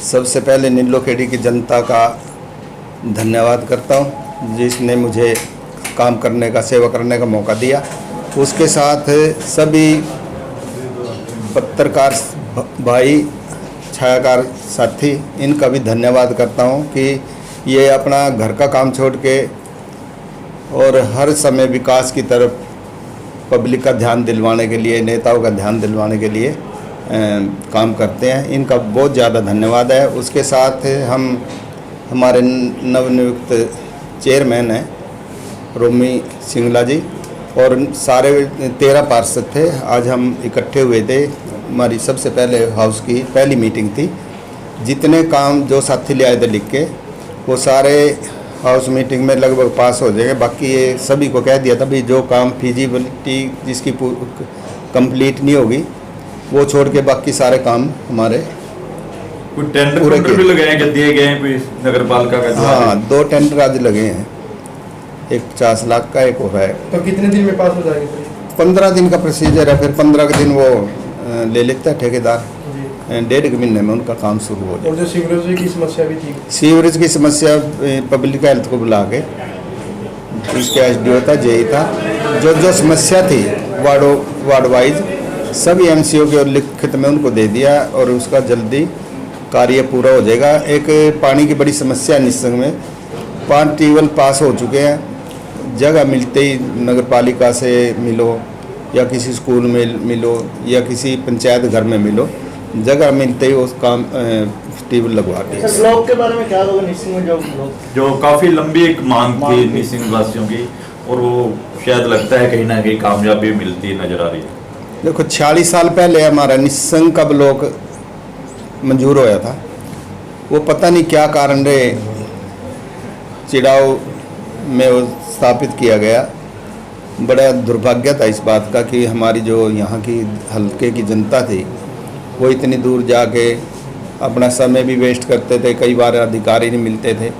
सबसे पहले नीलोखेड़ी की जनता का धन्यवाद करता हूँ जिसने मुझे काम करने का, सेवा करने का मौका दिया। उसके साथ सभी पत्रकार भाई, छायाकार साथी, इनका भी धन्यवाद करता हूँ कि ये अपना घर का काम छोड़ के और हर समय विकास की तरफ पब्लिक का ध्यान दिलवाने के लिए, नेताओं का ध्यान दिलवाने के लिए काम करते हैं। इनका बहुत ज़्यादा धन्यवाद है। उसके साथ हमारे नवनियुक्त चेयरमैन हैं रोमी सिंगला जी, और सारे 13 पार्षद थे। आज हम इकट्ठे हुए थे, हमारी सबसे पहले हाउस की पहली मीटिंग थी। जितने काम जो साथी ले आए थे लिख के, वो सारे हाउस मीटिंग में लगभग पास हो जाएंगे। बाकी ये सभी को कह दिया था भाई जो काम फिजिबिलिटी जिसकी कंप्लीट नहीं होगी वो छोड़ के बाकी सारे काम हमारे कुछ टेंडर भी लगे हैं, दिए गए हैं कोई नगर पालिका का? हाँ, 2 टेंडर आज लगे हैं, एक 50 लाख का, एक हो रहा है। तो कितने दिन में पास हो जाएंगे? 15 दिन का प्रोसीजर है, फिर 15 के दिन वो ले लेता है ठेकेदार। 1.5 महीने में उनका काम शुरू हो जाए। और जो सीवरेज की समस्या भी थी, सीवरेज की समस्या पब्लिक हेल्थ को बुला के, इसके एसडीओ था, जेई था, जो समस्या थी वार्ड वाइज सभी एमसीओ के लिखित में उनको दे दिया और उसका जल्दी कार्य पूरा हो जाएगा। एक पानी की बड़ी समस्या निस्संग में, 5 ट्यूबवेल पास हो चुके हैं। जगह मिलते ही नगर पालिका से मिलो या किसी स्कूल में मिलो या किसी पंचायत घर में मिलो, जगह मिलते ही उस काम ट्यूबवेल लगवा दिया। ब्लॉक के बारे में क्या होगा निसिंग में? जो काफ़ी लंबी एक मांग थी निसिंग वासियों की, और वो शायद लगता है कहीं ना कहीं कामयाबी मिलती नजर आ रही है। देखो, 46 साल पहले हमारा निसिंग का ब्लॉक मंजूर होया था। वो पता नहीं क्या कारण रहे चिड़ाव में वो स्थापित किया गया। बड़ा दुर्भाग्य था इस बात का कि हमारी जो यहाँ की हल्के की जनता थी वो इतनी दूर जाके अपना समय भी वेस्ट करते थे, कई बार अधिकारी नहीं मिलते थे,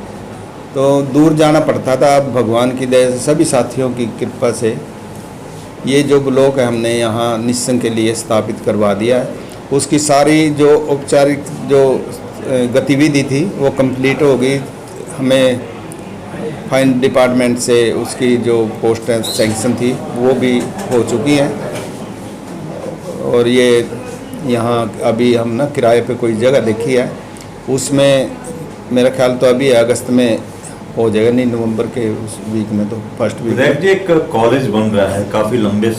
तो दूर जाना पड़ता था। अब भगवान की दया से, सभी साथियों की कृपा से ये जो ब्लॉक है हमने यहाँ निस्संग के लिए स्थापित करवा दिया है। उसकी सारी जो औपचारिक जो गतिविधि थी वो कंप्लीट हो गई। हमें फाइन डिपार्टमेंट से उसकी जो पोस्टें सैंक्शन थी वो भी हो चुकी हैं, और ये यहाँ अभी हम ना किराए पे कोई जगह देखी है, उसमें मेरा ख्याल तो अभी अगस्त में हो जाएगा, नहीं नवंबर के उस वीक में, तो फर्स्ट वीक में। जी एक कॉलेज बन रहा है, काफ़ी लंबे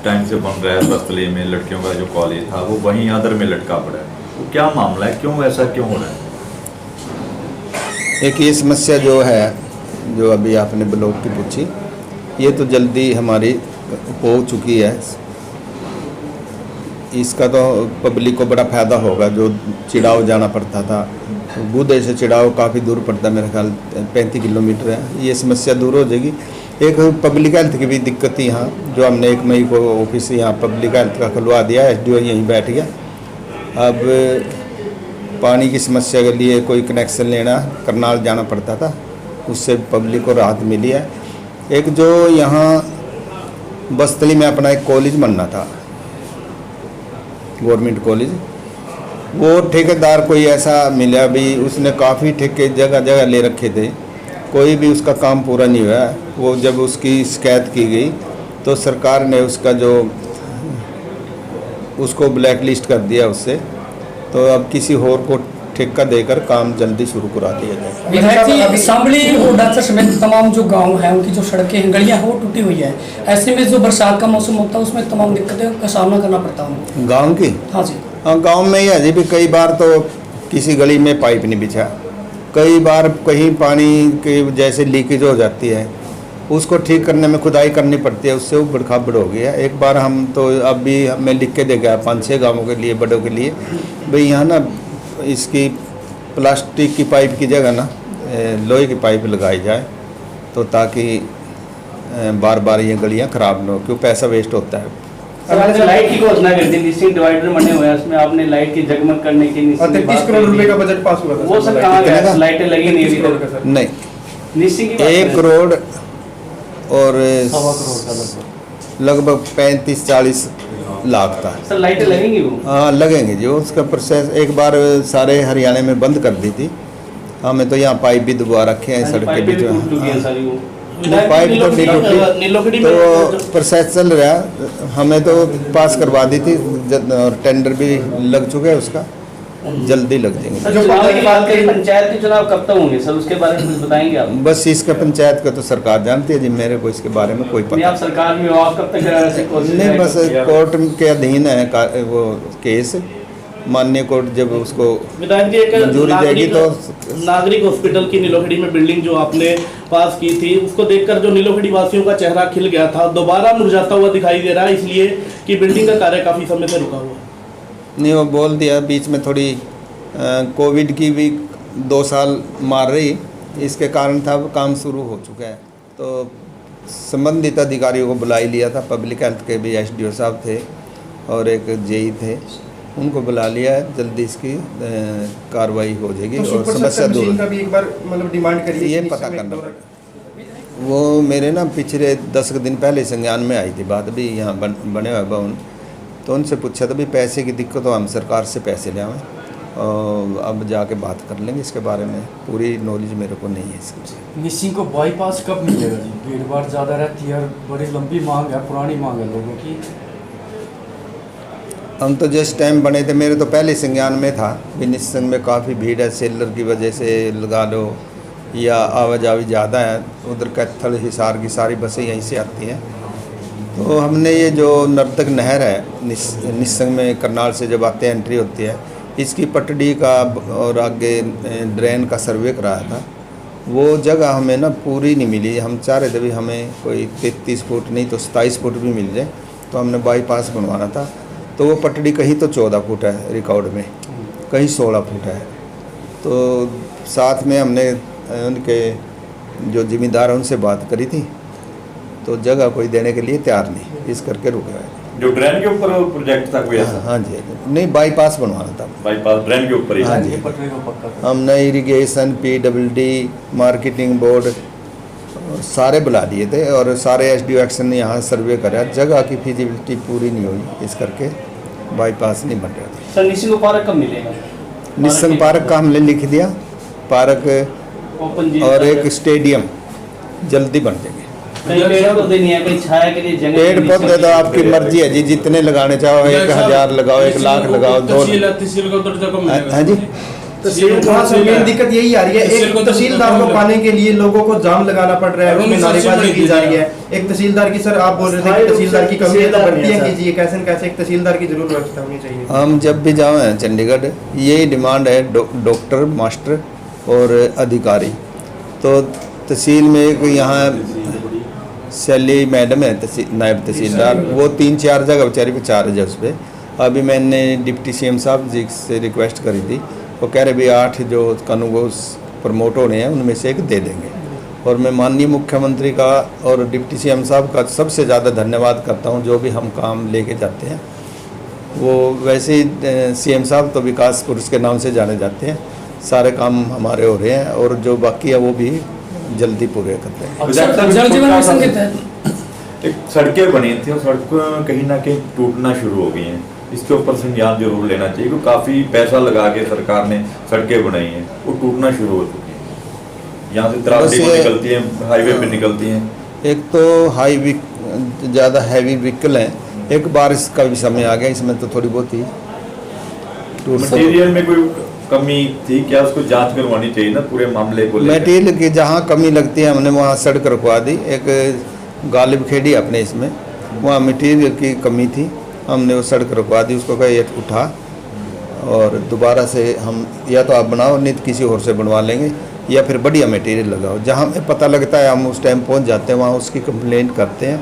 टाइम से बन रहा है बस्तले में, लड़कियों का जो कॉलेज था वो वहीं अदर में लटका पड़ा है। वो क्या मामला है, क्यों ऐसा क्यों हो रहा है? एक ये समस्या जो है, जो अभी आपने ब्लॉक की पूछी, ये तो जल्दी हमारी हो चुकी है। इसका तो पब्लिक को बड़ा फ़ायदा होगा। जो चिड़ाव जाना पड़ता था, बूदे से चिड़ाव काफ़ी दूर पड़ता है, मेरे ख्याल 35 किलोमीटर है। ये समस्या दूर हो जाएगी। एक पब्लिक हेल्थ की भी दिक्कत थी यहाँ, जो हमने 1 मई को ऑफिस यहाँ पब्लिक हेल्थ का खुलवा दिया, एसडीओ यहीं बैठ गया। अब पानी की समस्या के लिए कोई कनेक्शन लेना करनाल जाना पड़ता था, उससे पब्लिक को राहत मिली है। एक जो यहाँ बस्तली में अपना एक कॉलेज बनना था, गवर्नमेंट कॉलेज, वो ठेकेदार कोई ऐसा मिला भी, उसने काफ़ी ठेके जगह जगह ले रखे थे, कोई भी उसका काम पूरा नहीं हुआ। वो जब उसकी शिकायत की गई तो सरकार ने उसका जो उसको ब्लैक लिस्ट कर दिया उससे, तो अब किसी और को ठेका देकर काम जल्दी शुरू करा दिया जाए। विधायक जी, सांबली और डाचर समेत तमाम जो गांव हैं उनकी जो सड़कें हैं, गलियां हैं, वो टूटी हुई है। ऐसे में जो बरसात का मौसम होता है उसमें तमाम दिक्कतें का सामना करना पड़ता है गाँव की। हाँ जी, हाँ, गांव में ही अभी भी कई बार तो किसी गली में पाइप नहीं बिछा, कई बार कहीं पानी की जैसे लीकेज हो जाती है, उसको ठीक करने में खुदाई करनी पड़ती है, उससे वो बड़खाबड़ हो गया। एक बार हम तो अभी मैं लिख के दे गया 5-6 गाँवों के लिए, बड़ों के लिए, भाई यहाँ ना इसकी प्लास्टिक की पाइप की जगह ना लोहे की पाइप लगाई जाए, तो ताकि बार बार ये गलियाँ ख़राब न हो, क्यों पैसा वेस्ट होता है। लाइट की घोषणा कर दी, निसिंग डिवाइडर बने हुए हैं, उसमें आपने लाइट की जगमग करने की 30 करोड़ रुपए का बजट पास हुआ था, वो सब कहाँ गया? लाइटें लगी नहीं अभी तक? नहीं, निसिंग की 1 करोड़ और लगभग 35-40 लाख था। सर लाइटें लगेंगी वो? हाँ लगेंगे जो उसका प्रोसेस एक बार सारे हरियाणा में बंद कर दी थी। हमें तो यहाँ पाइप भी दबा रखे हैं सड़क के पाइपें भी बीच टूट चुकी हैं में। सारी वो। पाइप तो नहीं टूटी, तो प्रोसेस चल रहा। हमें तो पास करवा दी थी और टेंडर भी लग चुका है उसका, जल्दी लग जाएंगे। सर चुनाव की बात करें, पंचायत के चुनाव कब तक होंगे सर, उसके बारे में कुछ बताएंगे आप? बस इसका पंचायत का तो सरकार जानती है जी, मेरे को इसके बारे में कोई नहीं, पता आप सरकार में हो, आप कब तक ऐसे कोशिश नहीं। बस करेंगे? कोर्ट के अधीन है वो केस, माननीय कोर्ट जब उसको विधायक जी, एक मंजूरी देगी तो नागरिक हॉस्पिटल की नीलोखड़ी में बिल्डिंग जो आपने पास की थी, उसको देखकर जो नीलोखड़ी वासियों का चेहरा खिल गया था, दोबारा मुरझाता हुआ दिखाई दे रहा है, इसलिए कि बिल्डिंग का कार्य काफी समय से रुका हुआ है। नहीं, वो बोल दिया बीच में थोड़ी कोविड की भी 2 साल मार रही, इसके कारण था वो काम शुरू हो चुका है। तो संबंधित अधिकारियों को बुला ही लिया था, पब्लिक हेल्थ के भी एसडीओ साहब थे और एक जेई थे, उनको बुला लिया है। जल्दी इसकी कार्रवाई हो जाएगी तो और सुपर समस्या सस्ता दूर मशीन का भी एक बार मतलब डिमांड करिए, ये इस पता समय करना दौरा- पड़ेगा। वो मेरे ना पिछले 10 दिन पहले संज्ञान में आई थी बात, भी यहाँ बने हुए भवन, तो उनसे पूछा था भी पैसे की दिक्कत हो, हम सरकार से पैसे ले आएँ और अब जाके बात कर लेंगे इसके बारे में। पूरी नॉलेज मेरे को नहीं है इसकी। निसिंग को बाईपास कब मिलेगा जी? भीड़ भाड़ ज़्यादा रहती है और बड़ी लंबी मांग है, पुरानी मांग है लोगों की। हम तो जिस टाइम बने थे, मेरे तो पहले संज्ञान में था भी निस्संग में काफ़ी भीड़ है, सेलर की वजह से लगा लो या आवाजाही ज़्यादा है। उधर कैथल हिसार की सारी बसें यहीं से आती हैं। तो हमने ये जो नर्तक नहर है निस्संग में करनाल से जब आते हैं एंट्री होती है, इसकी पटड़ी का और आगे ड्रेन का सर्वे कराया था। वो जगह हमें ना पूरी नहीं मिली। हम चाह रहे थे भी हमें कोई 33 फुट नहीं तो 27 फुट भी मिल जाए, तो हमने बाईपास बनवाना था। तो वो पटड़ी कहीं तो 14 फुट है रिकॉर्ड में, कहीं 16 फुट है। तो साथ में हमने उनके जो जिम्मेदार हैं उनसे बात करी थी, तो जगह कोई देने के लिए तैयार नहीं, इस करके रुक गए। जो ड्रेन के ऊपर प्रोजेक्ट था कोई ऐसा? हाँ जी, नहीं बाईपास बनवाना था। बाईपास ड्रेन के ऊपर ही? हाँ जी। पटरी को पक्का कर। हमने इरिगेशन, पीडब्ल्यूडी, मार्केटिंग बोर्ड सारे बुला लिए थे और सारे एसडीओ एक्शन ने यहाँ सर्वे करा। जगह की फिजिबिलिटी पूरी नहीं हुई, इस करके बाईपास नहीं बन रहा था। सर निसिंग को पार्क कब मिलेगा? निस्संग पार्क का हमने लिख दिया, पार्क ओपन जी और एक स्टेडियम जल्दी बन जाएंगे। कहीं पेड़ पौधे नहीं है, कहीं छाया के लिए जगह पेड़ नहीं, पौधे तो आपकी मर्जी है जी, जितने लगाने चाहो, 1000 लगाओ, 1 लाख लगाओ, 2 हाँ जी। वहाँ से मेन दिक्कत यही आ रही है, एक तहसीलदार को पाने के लिए लोगों को जाम लगाना पड़ रहा है, उसमें नारेबाजी की जा रही है। एक तहसीलदार की, सर आप बोल रहे थे कि तहसीलदार की कमी है, तो भर्तियाँ कीजिए, कैसे न कैसे एक तहसीलदार की जरूर व्यवस्था होनी चाहिए। हम जब भी जाएँ चंडीगढ़, यही डिमांड है, डॉक्टर, मास्टर और अधिकारी। तो तहसील में एक यहाँ शैली मैडम है नायब तहसीलदार, वो 3-4 जगह बेचारी पे चार्ज है उस पर। अभी मैंने डिप्टी सीएम साहब जी से रिक्वेस्ट करी थी, वो कह रहे भी 8 जो कानून प्रमोट होने हैं उनमें से एक दे देंगे। और मैं माननीय मुख्यमंत्री का और डिप्टी सीएम साहब का सबसे ज़्यादा धन्यवाद करता हूं, जो भी हम काम लेके जाते हैं। वो वैसे ही सीएम साहब तो विकास पुरुष के नाम से जाने जाते हैं, सारे काम हमारे हो रहे हैं और जो बाकी है वो भी जल्दी पूरे करते हैं। जल जीवन मिशन के तहत एक सड़कें बनी थी और सड़क कहीं ना कहीं टूटना शुरू हो गई हैं, इसके ऊपर संज्ञान जरूर लेना चाहिए क्योंकि काफ़ी पैसा लगा के सरकार ने सड़कें बनाई हैं, वो टूटना शुरू हो चुकी हैं। यहाँ से त्रावड़ी को निकलती हैं, हाईवे पे निकलती हैं। एक तो ज़्यादा हैवी व्हीकल हैं, एक बारिश का भी समय आ गया, इसमें तो थोड़ी बहुत ही मटेरियल में कोई कमी थी क्या, उसको जांच करवानी चाहिए ना पूरे मामले को लेकर। मटेरियल की जहाँ कमी लगती है हमने वहाँ सड़क रखवा दी। एक गालिब खेड़ी अपने इसमें, वहाँ मटेरियल की कमी थी, हमने वो सड़क रखवा दी, उसको कहा ये उठा और दोबारा से हम या तो आप बनाओ, नहीं तो किसी और से बनवा लेंगे, या फिर बढ़िया मटेरियल लगाओ। जहाँ हमें पता लगता है हम उस टाइम पहुँच जाते हैं, वहाँ उसकी कंप्लेंट करते हैं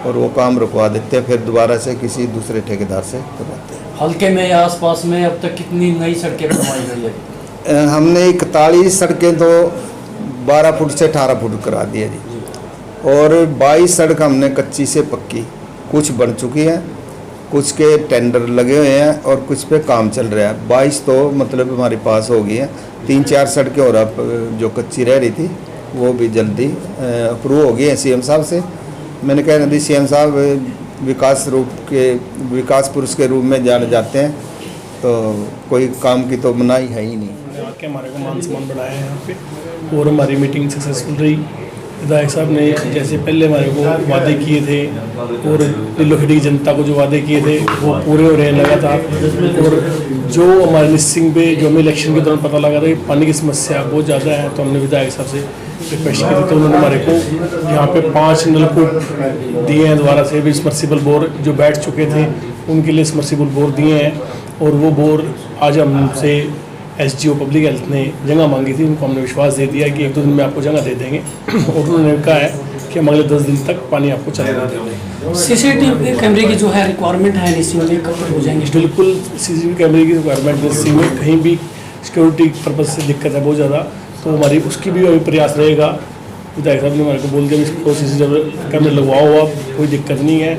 और वो काम रुकवा देते हैं, फिर दोबारा से किसी दूसरे ठेकेदार से करवाते हैं। हल्के में या आसपास में अब तक कितनी नई सड़कें बनवाई गई है? हमने 41 सड़कें तो 12 फुट से 18 फुट करा दी है जी, और 22 सड़क हमने कच्ची से पक्की, कुछ बन चुकी है, कुछ के टेंडर लगे हुए हैं और कुछ पे काम चल रहा है। 22 तो मतलब हमारे पास हो गई है। 3-4 सड़कें और अब जो कच्ची रह रही थी वो भी जल्दी अप्रूव हो गई है सीएम साहब से। मैंने कह रही थी सीएम साहब विकास पुरुष के रूप में जाने जाते हैं, तो कोई काम की तो मनाही है ही नहीं। आके हमारे को मान सम्मान बढ़ाया है यहाँ पे, और हमारी मीटिंग सक्सेसफुल रही। विधायक साहब ने जैसे पहले हमारे को वादे किए थे और नीलोखेड़ी की जनता को जो वादे किए थे वो पूरे हो रहे हैं लगातार। और जो हमारे लिस्टिंग पे जो हमें इलेक्शन के दौरान पता लगा था कि पानी की समस्या बहुत ज़्यादा है, तो हमने विधायक साहब से रिक्वेस्ट की थी, तो उन्होंने हमारे को यहाँ पे 5 नलकूप दिए हैं दोबारा से, भी समर्सिबल बोर जो बैठ चुके थे उनके लिए समर्सिबल बोर दिए हैं। और वो बोर आज हमसे SGO पब्लिक हेल्थ ने जगह मांगी थी, उनको हमने विश्वास दे दिया कि 1-2 दिन में आपको जगह दे देंगे, और उन्होंने कहा है कि हम अगले 10 दिन तक पानी आपको चलेगा देंगे। CCTV कैमरे की जो है रिक्वायरमेंट है निश्चित में कब तक हो जाएंगे? बिल्कुल CCTV कैमरे की रिक्वायरमेंट निश्चित में, कहीं भी सिक्योरिटी पर्पज से दिक्कत है बहुत ज़्यादा, तो हमारी उसकी भी अभी प्रयास रहेगा। विधायक साहब ने हमारे को बोल दिया इसको CCTV कैमरे लगवाओ, आप कोई दिक्कत नहीं है,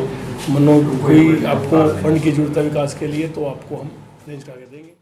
मनो कोई आपको फंड की जरूरत है विकास के लिए तो आपको हम अरेंज करके देंगे।